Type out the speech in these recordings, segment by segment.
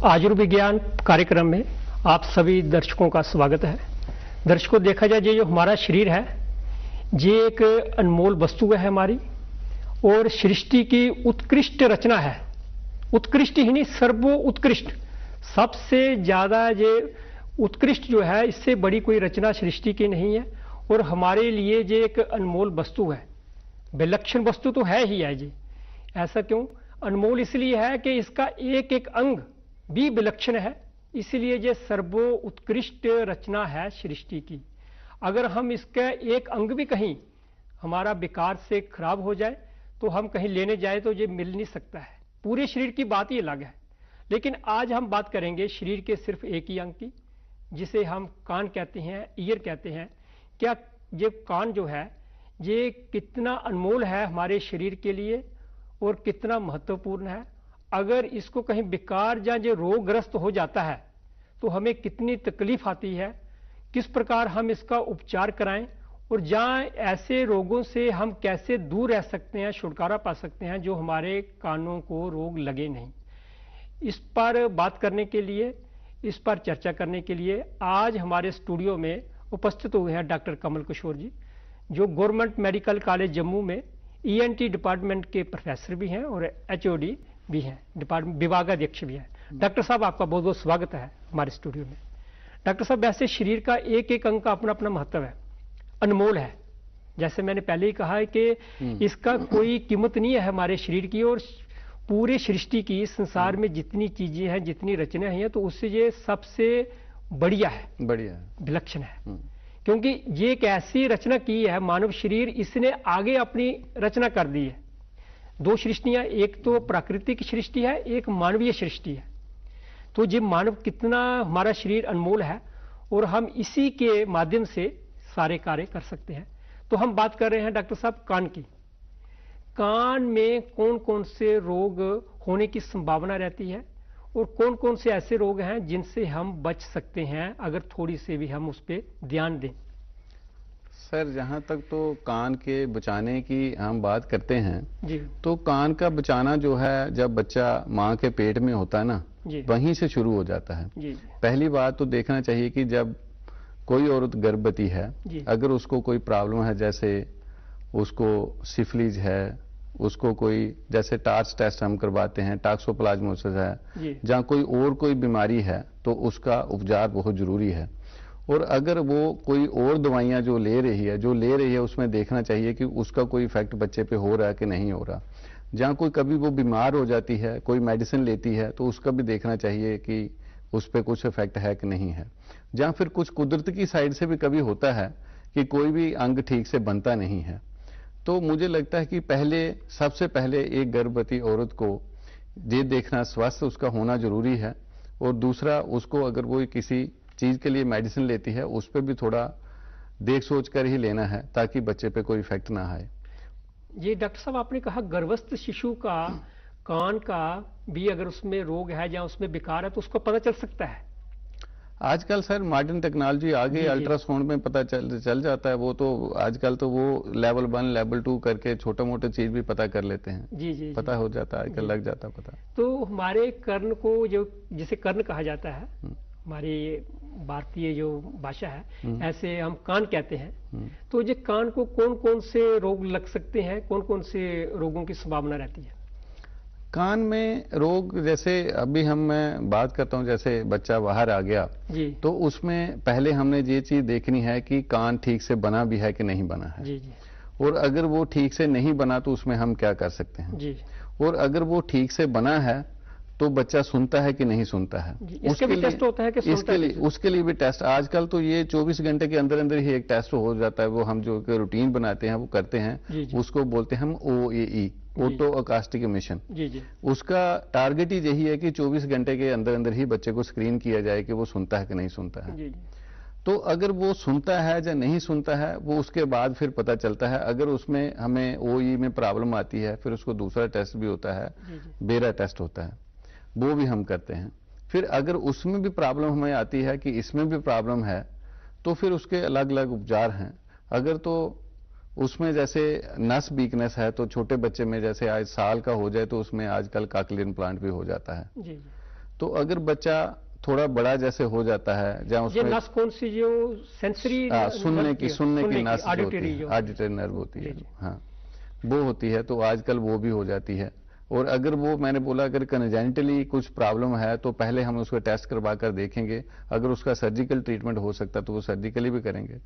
आयुर्विज्ञान कार्यक्रम में आप सभी दर्शकों का स्वागत है। दर्शकों, देखा जाए जो हमारा शरीर है ये एक अनमोल वस्तु है हमारी, और सृष्टि की उत्कृष्ट रचना है। उत्कृष्ट ही नहीं, सर्वो उत्कृष्ट, सबसे ज्यादा ये उत्कृष्ट जो है, इससे बड़ी कोई रचना सृष्टि की नहीं है। और हमारे लिए ये एक अनमोल वस्तु है, विलक्षण वस्तु तो है ही है ये। ऐसा क्यों? अनमोल इसलिए है कि इसका एक एक अंग भी विलक्षण है, इसलिए ये सर्वो उत्कृष्ट रचना है सृष्टि की। अगर हम इसका एक अंग भी कहीं हमारा विकार से खराब हो जाए तो हम कहीं लेने जाए तो ये मिल नहीं सकता है। पूरे शरीर की बात ही अलग है। लेकिन आज हम बात करेंगे शरीर के सिर्फ एक ही अंग की, जिसे हम कान कहते हैं, ईयर कहते हैं। क्या ये कान जो है ये कितना अनमोल है हमारे शरीर के लिए और कितना महत्वपूर्ण है। अगर इसको कहीं विकार या जो रोगग्रस्त हो जाता है तो हमें कितनी तकलीफ आती है, किस प्रकार हम इसका उपचार कराएं, और जहां ऐसे रोगों से हम कैसे दूर रह सकते हैं, छुटकारा पा सकते हैं जो हमारे कानों को रोग लगे नहीं। इस पर बात करने के लिए, इस पर चर्चा करने के लिए आज हमारे स्टूडियो में उपस्थित हुए हैं डॉक्टर कमल किशोर जी, जो गवर्नमेंट मेडिकल कॉलेज जम्मू में ENT डिपार्टमेंट के प्रोफेसर भी हैं और HOD भी हैं, डिपार्टमेंट विभागाध्यक्ष भी हैं। डॉक्टर साहब, आपका बहुत बहुत स्वागत है हमारे स्टूडियो में। डॉक्टर साहब, वैसे शरीर का एक एक अंग का अपना अपना महत्व है, अनमोल है। जैसे मैंने पहले ही कहा है कि इसका कोई कीमत नहीं है हमारे शरीर की, और पूरे सृष्टि की, संसार में जितनी चीजें हैं, जितनी रचनाएं हैं, तो उससे ये सबसे बढ़िया है, विलक्षण है। क्योंकि ये एक ऐसी रचना की है मानव शरीर, इसने आगे अपनी रचना कर दी है। दो सृष्टियां, एक तो प्राकृतिक सृष्टि है, एक मानवीय सृष्टि है। तो ये मानव कितना हमारा शरीर अनमोल है, और हम इसी के माध्यम से सारे कार्य कर सकते हैं। तो हम बात कर रहे हैं डॉक्टर साहब कान की। कान में कौन कौन से रोग होने की संभावना रहती है, और कौन कौन से ऐसे रोग हैं जिनसे हम बच सकते हैं अगर थोड़ी से भी हम उस पर ध्यान दें? सर, जहाँ तक तो कान के बचाने की हम बात करते हैं जी, तो कान का बचाना जो है, जब बच्चा माँ के पेट में होता है ना, वहीं से शुरू हो जाता है। जी, पहली बात तो देखना चाहिए कि जब कोई औरत गर्भवती है, अगर उसको कोई प्रॉब्लम है, जैसे उसको सिफिलिस है, उसको कोई जैसे टार्च टेस्ट हम करवाते हैं, टॉक्सोप्लाज्मोसिस है, जहाँ कोई बीमारी है, तो उसका उपचार बहुत जरूरी है। और अगर वो कोई और दवाइयाँ जो ले रही है उसमें देखना चाहिए कि उसका कोई इफेक्ट बच्चे पे हो रहा है कि नहीं हो रहा। जहाँ कोई कभी वो बीमार हो जाती है, कोई मेडिसिन लेती है, तो उसका भी देखना चाहिए कि उस पर कुछ इफेक्ट है कि नहीं है। जहाँ फिर कुछ कुदरत की साइड से भी कभी होता है कि कोई भी अंग ठीक से बनता नहीं है, तो मुझे लगता है कि सबसे पहले एक गर्भवती औरत को ये देखना स्वस्थ उसका होना जरूरी है। और दूसरा, उसको अगर वो किसी चीज के लिए मेडिसिन लेती है, उस पर भी थोड़ा देख सोच कर ही लेना है, ताकि बच्चे पे कोई इफेक्ट ना आए। ये डॉक्टर साहब, आपने कहा गर्भस्थ शिशु का कान का भी अगर उसमें रोग है या उसमें विकार है तो उसको पता चल सकता है? आजकल सर मॉडर्न टेक्नोलॉजी आगे, अल्ट्रासाउंड में पता चल जाता है। वो तो आजकल तो वो लेवल 1 लेवल 2 करके छोटा मोटा चीज भी पता कर लेते हैं। जी, पता हो जाता है, आजकल लग जाता पता। तो हमारे कर्ण को, जो जिसे कर्ण कहा जाता है, हमारी भारतीय जो भाषा है, ऐसे हम कान कहते हैं। तो ये कान को कौन कौन से रोग लग सकते हैं, कौन कौन से रोगों की संभावना रहती है? कान में रोग, जैसे अभी मैं बात करता हूं, जैसे बच्चा बाहर आ गया जी, तो उसमें पहले हमने ये चीज देखनी है कि कान ठीक से बना भी है कि नहीं बना है। जी, जी, और अगर वो ठीक से नहीं बना तो उसमें हम क्या कर सकते हैं जी। और अगर वो ठीक से बना है तो बच्चा सुनता है कि नहीं सुनता है, उसके भी टेस्ट होता है कि उसके लिए भी टेस्ट। आजकल तो ये 24 घंटे के अंदर अंदर ही एक टेस्ट हो जाता है। वो हम जो रूटीन बनाते हैं वो करते हैं, उसको बोलते हैं हम OAE, ऑटो अकास्टिक इमिशन। उसका टारगेट ही यही है कि 24 घंटे के अंदर अंदर ही बच्चे को स्क्रीन किया जाए कि वो सुनता है कि नहीं सुनता है। तो अगर वो सुनता है या नहीं सुनता है, वो उसके बाद फिर पता चलता है। अगर उसमें हमें OAE में प्रॉब्लम आती है, फिर उसको दूसरा टेस्ट भी होता है, बेरा टेस्ट होता है, वो भी हम करते हैं। फिर अगर उसमें भी प्रॉब्लम हमें आती है कि इसमें भी प्रॉब्लम है, तो फिर उसके अलग अलग उपचार हैं। अगर तो उसमें जैसे नस वीकनेस है, तो छोटे बच्चे में जैसे आज साल का हो जाए तो उसमें आजकल कॉकलियर इम्प्लांट भी हो जाता है। तो अगर बच्चा थोड़ा बड़ा जैसे हो जाता है, जहाँ उसमें नस कौन सी जो सेंसरी सुनने की नस ऑडिटरी नर्व होती है, हाँ वो होती है, तो आजकल वो भी हो जाती है। और अगर वो मैंने बोला अगर कंजेनिटली कुछ प्रॉब्लम है तो पहले हम उसको टेस्ट करवा कर देखेंगे, अगर उसका सर्जिकल ट्रीटमेंट हो सकता तो वो सर्जिकली भी करेंगे।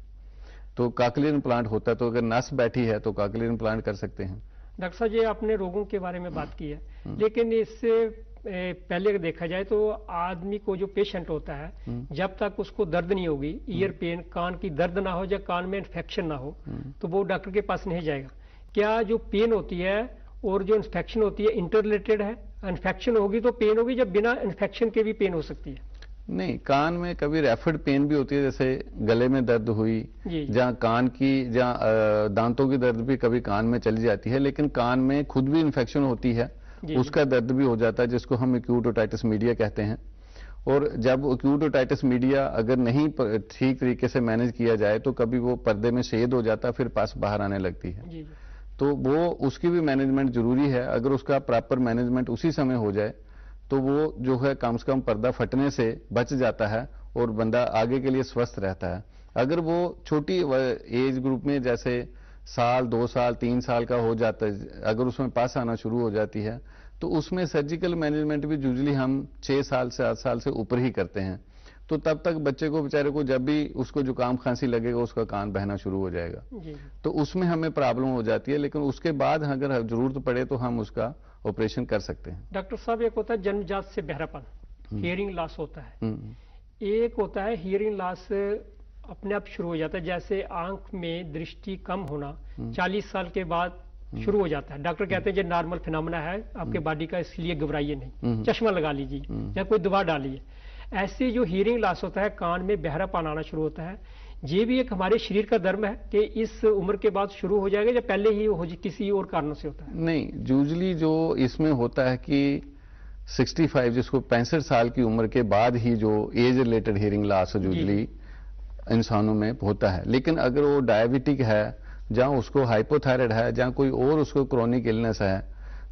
तो कॉकलियर इम्प्लांट होता है, तो अगर नस बैठी है तो कॉकलियर इम्प्लांट कर सकते हैं। डॉक्टर साहब ये आपने रोगों के बारे में बात की है, लेकिन इससे पहले देखा जाए तो आदमी को जो पेशेंट होता है जब तक उसको दर्द नहीं होगी, ईयर पेन, कान की दर्द ना हो या कान में इन्फेक्शन ना हो, तो वो डॉक्टर के पास नहीं जाएगा। क्या जो पेन होती है और जो इन्फेक्शन होती है इंटर रिलेटेड है? इन्फेक्शन होगी तो पेन होगी, जब बिना इन्फेक्शन के भी पेन हो सकती है? नहीं, कान में कभी रैफिड पेन भी होती है, जैसे गले में दर्द हुई, जहाँ कान की जहाँ दांतों की दर्द भी कभी कान में चली जाती है, लेकिन कान में खुद भी इन्फेक्शन होती है, उसका दर्द भी हो जाता है, जिसको हम एक्यूट ओटाइटिस मीडिया कहते हैं। और जब एक्यूट ओटाइटिस मीडिया अगर नहीं ठीक तरीके से मैनेज किया जाए तो कभी वो पर्दे में छेद हो जाता है, फिर पस बाहर आने लगती है। तो वो उसकी भी मैनेजमेंट जरूरी है। अगर उसका प्रॉपर मैनेजमेंट उसी समय हो जाए तो वो जो है कम से कम पर्दा फटने से बच जाता है और बंदा आगे के लिए स्वस्थ रहता है। अगर वो छोटी एज ग्रुप में जैसे साल, 2 साल, 3 साल का हो जाता है, अगर उसमें पास आना शुरू हो जाती है तो उसमें सर्जिकल मैनेजमेंट भी यूजुअली हम 6 साल से 8 साल से ऊपर ही करते हैं। तो तब तक बच्चे को बेचारे को जब भी उसको जुकाम खांसी लगेगा उसका कान बहना शुरू हो जाएगा, तो उसमें हमें प्रॉब्लम हो जाती है। लेकिन उसके बाद अगर जरूरत पड़े तो हम उसका ऑपरेशन कर सकते हैं। डॉक्टर साहब एक होता है जन्मजात से बहरापन, हियरिंग लॉस होता है, एक होता है हियरिंग लॉस अपने आप शुरू हो जाता है, जैसे आंख में दृष्टि कम होना 40 साल के बाद शुरू हो जाता है। डॉक्टर कहते हैं ये नॉर्मल फिनोमेना है आपके बॉडी का, इसलिए घबराइए नहीं, चश्मा लगा लीजिए या कोई दवा डालिए। ऐसे जो हियरिंग लॉस होता है, कान में बहरापन आना शुरू होता है, ये भी एक हमारे शरीर का धर्म है कि इस उम्र के बाद शुरू हो जाएगा या पहले ही हो किसी और कारणों से होता है? नहीं, यूजुअली जो इसमें होता है कि 65 जिसको 65 साल की उम्र के बाद ही जो age related hearing loss usually इंसानों में होता है। लेकिन अगर वो डायबिटिक है, जहां उसको हाइपोथायराइड है, जहां कोई और उसको क्रोनिक इलनेस है,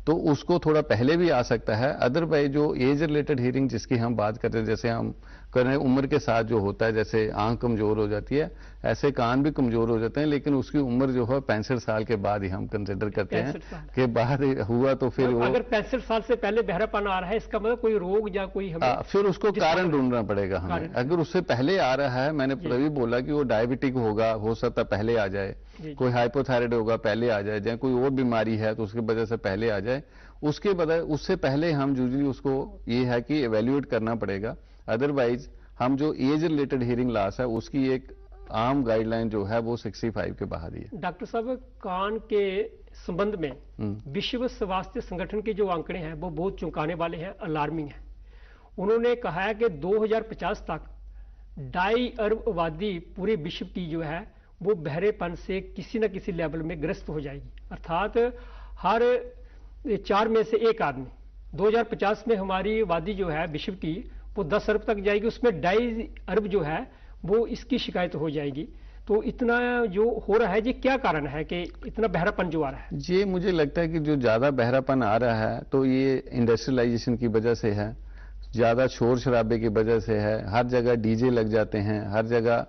तो उसको थोड़ा पहले भी आ सकता है। अदरवाइज जो एज रिलेटेड हियरिंग जिसकी हम बात करते हैं, जैसे हम कर रहे हैं उम्र के साथ जो होता है, जैसे आंख कमजोर हो जाती है, ऐसे कान भी कमजोर हो जाते हैं, लेकिन उसकी उम्र जो है 65 साल के बाद ही हम कंसिडर करते हैं कि बाद हुआ तो फिर वो अगर 65 साल से पहले बहरापन आ रहा है, इसका मतलब कोई रोग या कोई हमें फिर उसको कारण ढूंढना पड़ेगा हमें। अगर उससे पहले आ रहा है, मैंने तभी बोला कि वो डायबिटिक होगा, हो सकता है पहले आ जाए, कोई हाइपोथायराइड होगा पहले आ जाए, कोई और बीमारी है तो उसकी वजह से पहले आ जाए, उसके बजाय उससे पहले हम यूजुअली उसको ये है कि एवेल्युएट करना पड़ेगा। अदरवाइज हम जो एज रिलेटेड हियरिंग लॉस है उसकी एक आम गाइडलाइन जो है वो 65 के बाहर ही है। डॉक्टर साहब, कान के संबंध में विश्व स्वास्थ्य संगठन के जो आंकड़े हैं वो बहुत चौंकाने वाले हैं, अलार्मिंग है। उन्होंने कहा है कि 2050 तक 2.5 अरब आबादी पूरे विश्व की जो है वो बहरेपन से किसी न किसी लेवल में ग्रस्त हो जाएगी, अर्थात हर 4 में से 1 आदमी 2050 में हमारी आबादी जो है विश्व की वो 10 अरब तक जाएगी, उसमें 2.5 अरब जो है वो इसकी शिकायत हो जाएगी। तो इतना जो हो रहा है, ये क्या कारण है कि इतना बहरापन जो आ रहा है? ये मुझे लगता है कि जो ज्यादा बहरापन आ रहा है तो ये इंडस्ट्रियलाइजेशन की वजह से है, ज्यादा शोर शराबे की वजह से है, हर जगह डीजे लग जाते हैं, हर जगह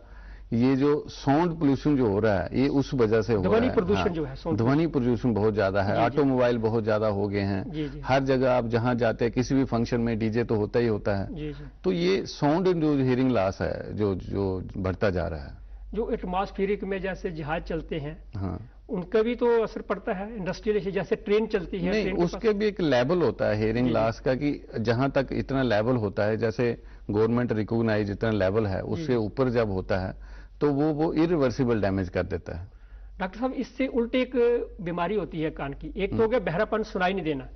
ये जो साउंड पोल्यूशन जो हो रहा है ये उस वजह से हो रहा है। ध्वनि प्रदूषण जो है, ध्वनि प्रदूषण बहुत ज्यादा है, ऑटोमोबाइल बहुत ज्यादा हो गए हैं, हर जगह आप जहां जाते हैं किसी भी फंक्शन में डीजे तो होता ही होता है। तो ये साउंड जो हियरिंग लॉस है जो बढ़ता जा रहा है। जो एटमॉस्फेरिक में जैसे जहाज चलते हैं, उनका भी तो असर पड़ता है, इंडस्ट्रियल जैसे ट्रेन चलती है। नहीं, उसके भी एक लेवल होता है हियरिंग लॉस का कि जहां तक इतना लेवल होता है, जैसे गवर्नमेंट रिकॉग्नाइज जितना लेवल है उससे ऊपर जब होता है तो वो इरिवर्सिबल डैमेज कर देता है। डॉक्टर साहब, इससे उल्टे एक बीमारी होती है कान की। एक तो हो गया बहरापन, सुनाई नहीं देना,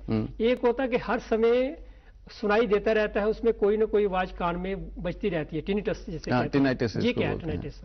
एक होता है कि हर समय सुनाई देता रहता है, उसमें कोई ना कोई आवाज कान में बजती रहती है, टिनिटस जिसे कहते हैं। टिनिटस। ये क्या है टिनिटस?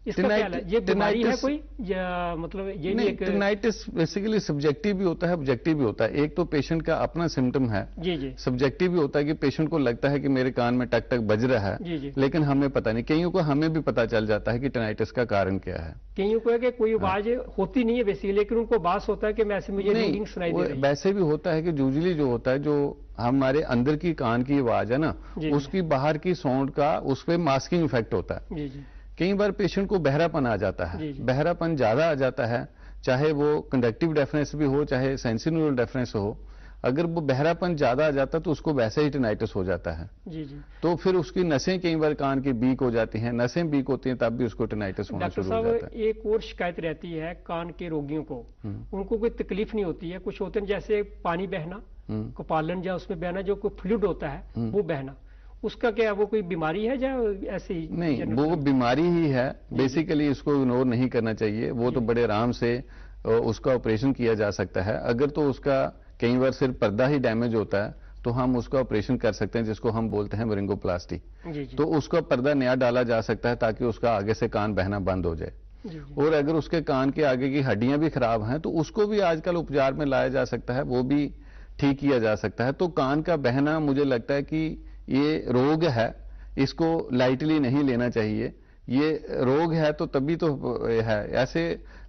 इसका क्या है? ये बीमारी है कोई या मतलब ये नहीं? एक टिनाइटिस बेसिकली सब्जेक्टिव भी होता है, ऑब्जेक्टिव भी होता है। एक तो पेशेंट का अपना सिम्टम है, जी जी। सब्जेक्टिव भी होता है कि पेशेंट को लगता है कि मेरे कान में टक टक बज रहा है, जी जी। लेकिन हमें पता नहीं। कईयों को हमें भी पता चल जाता है कि टिनाइटिस का कारण क्या है। कईयों को है कि कोई आवाज होती नहीं है बेसिकली, लेकिन उनको बास होता है कि मैं ऐसे मुझे रिंगिंग सुनाई दे रही है। वैसे भी होता है कि यूजुअली जो होता है, जो हमारे अंदर की कान की आवाज है ना, उसकी बाहर की साउंड का उस पर मास्किंग इफेक्ट होता है। जी जी। कई बार पेशेंट को बहरापन आ जाता है, बहरापन ज्यादा आ जाता है, चाहे वो कंडक्टिव डेफनेस भी हो, चाहे सेंसिटिव डेफनेस हो। अगर वो बहरापन ज्यादा आ जाता है तो उसको वैसे ही टिनाइटिस हो जाता है। जी जी। तो फिर उसकी नसें कई बार कान की वीक हो जाती हैं, नसें वीक होती हैं, तब भी उसको टिनाइटिस होना शुरू हो जाता है। एक और शिकायत रहती है कान के रोगियों को, उनको कोई तकलीफ नहीं होती है। कुछ होते हैं जैसे पानी बहना, कपालन या उसमें बहना, जो कोई फ्लूइड होता है वो बहना, उसका क्या वो कोई बीमारी है या ऐसे ही? नहीं, वो बीमारी ही है बेसिकली। इसको इग्नोर नहीं करना चाहिए। वो तो बड़े आराम से उसका ऑपरेशन किया जा सकता है। अगर तो उसका कई बार सिर्फ पर्दा ही डैमेज होता है तो हम उसका ऑपरेशन कर सकते हैं, जिसको हम बोलते हैं मेरिंगोप्लास्टी। तो उसका पर्दा नया डाला जा सकता है ताकि उसका आगे से कान बहना बंद हो जाए। और अगर उसके कान के आगे की हड्डियां भी खराब हैं तो उसको भी आजकल उपचार में लाया जा सकता है, वो भी ठीक किया जा सकता है। तो कान का बहना मुझे लगता है कि ये रोग है, इसको लाइटली नहीं लेना चाहिए। ये रोग है तो तभी तो है। ऐसे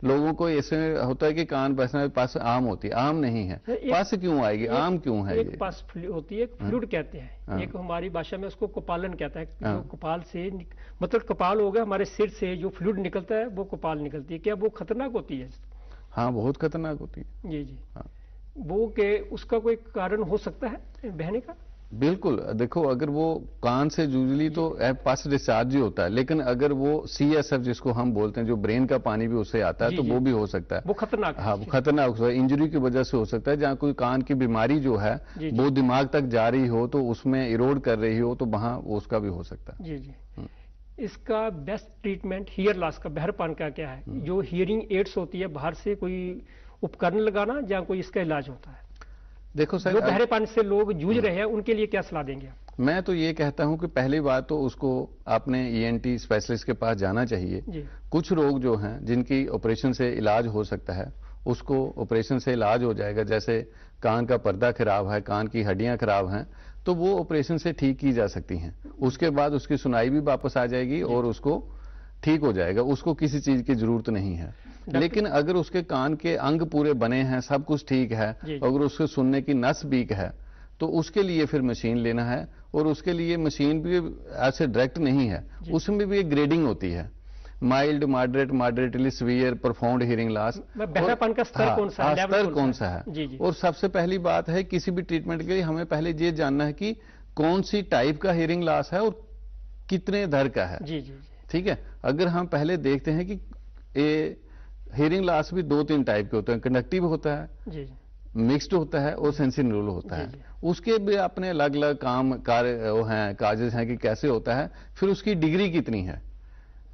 लोगों को ऐसे होता है कि कान बहना पस आम होती है, आम नहीं है। पस क्यों आएगी, आम क्यों है? एक पस होती है, फ्लूइड कहते हैं। एक हमारी भाषा में उसको कपालन कहता है। जो कपाल से मतलब कपाल हो गया, हमारे सिर से जो फ्लूइड निकलता है वो कपाल निकलती है। क्या वो खतरनाक होती है? हाँ, बहुत खतरनाक होती है। जी जी। वो के उसका कोई कारण हो सकता है बहने का? बिल्कुल। देखो, अगर वो कान से यूजुअली तो पस डिस्चार्ज ही होता है, लेकिन अगर वो CSF जिसको हम बोलते हैं, जो ब्रेन का पानी भी उससे आता है, तो वो भी हो सकता है। वो खतरनाक है। हाँ, खतरनाक हो सकता है। इंजरी की वजह से हो सकता है। जहाँ कोई कान की बीमारी जो है वो दिमाग तक जा रही हो तो उसमें इरोड कर रही हो तो वहां उसका भी हो सकता है। जी जी। इसका बेस्ट ट्रीटमेंट हियर लॉस का, बहरपन का क्या है? जो हियरिंग एड्स होती है, बाहर से कोई उपकरण लगाना या कोई इसका इलाज होता है? देखो सर, जो बहरेपन से लोग जूझ रहे हैं उनके लिए क्या सलाह देंगे आप? मैं तो ये कहता हूं कि पहली बात तो उसको अपने ENT स्पेशलिस्ट के पास जाना चाहिए। कुछ रोग जो हैं जिनकी ऑपरेशन से इलाज हो सकता है, उसको ऑपरेशन से इलाज हो जाएगा। जैसे कान का पर्दा खराब है, कान की हड्डियां खराब हैं, तो वो ऑपरेशन से ठीक की जा सकती हैं। उसके बाद उसकी सुनाई भी वापस आ जाएगी और उसको ठीक हो जाएगा। उसको किसी चीज की जरूरत नहीं है। लेकिन अगर उसके कान के अंग पूरे बने हैं, सब कुछ ठीक है, अगर उसके सुनने की नस वीक है, तो उसके लिए फिर मशीन लेना है। और उसके लिए मशीन भी ऐसे डायरेक्ट नहीं है, उसमें भी एक ग्रेडिंग होती है। Mild, moderate, moderately severe, profound hearing loss. बहरापन का स्तर कौन सा है? स्तर कौन सा है? और सबसे पहली बात है, किसी भी ट्रीटमेंट के लिए हमें पहले ये जानना है कि कौन सी टाइप का हियरिंग लॉस है और कितने दर का है। जी जी। ठीक है। अगर हम पहले देखते हैं कि ये हियरिंग लॉस भी 2-3 टाइप के होते हैं। कंडक्टिव होता है, जी, मिक्स्ड होता है और सेंसिटिव होता है। उसके भी अपने अलग अलग काम कार्य वो हैं, काजेज हैं कि कैसे होता है, फिर उसकी डिग्री कितनी है,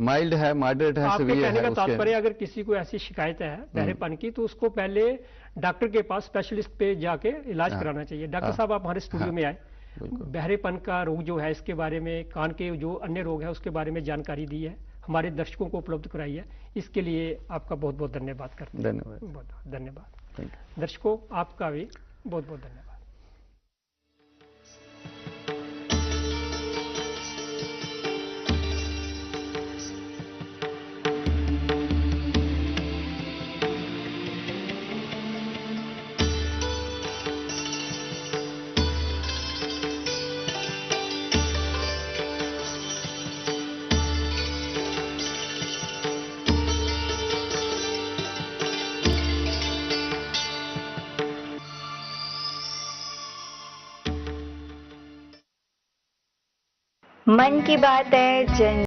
माइल्ड है, मॉडरेट है, सीवियर है। कहने का तात्पर्य, अगर किसी को ऐसी शिकायत है बहरेपन की, तो उसको पहले डॉक्टर के पास, स्पेशलिस्ट पे जाके इलाज कराना चाहिए। डॉक्टर साहब, आप हमारे स्टूडियो में आए, बहरेपन का रोग जो है इसके बारे में, कान के जो अन्य रोग है उसके बारे में जानकारी दी है, हमारे दर्शकों को उपलब्ध कराई है। इसके लिए आपका बहुत बहुत धन्यवाद करते हैं। धन्यवाद, बहुत बहुत धन्यवाद। दर्शकों, आपका भी बहुत बहुत धन्यवाद। मन की बात है जन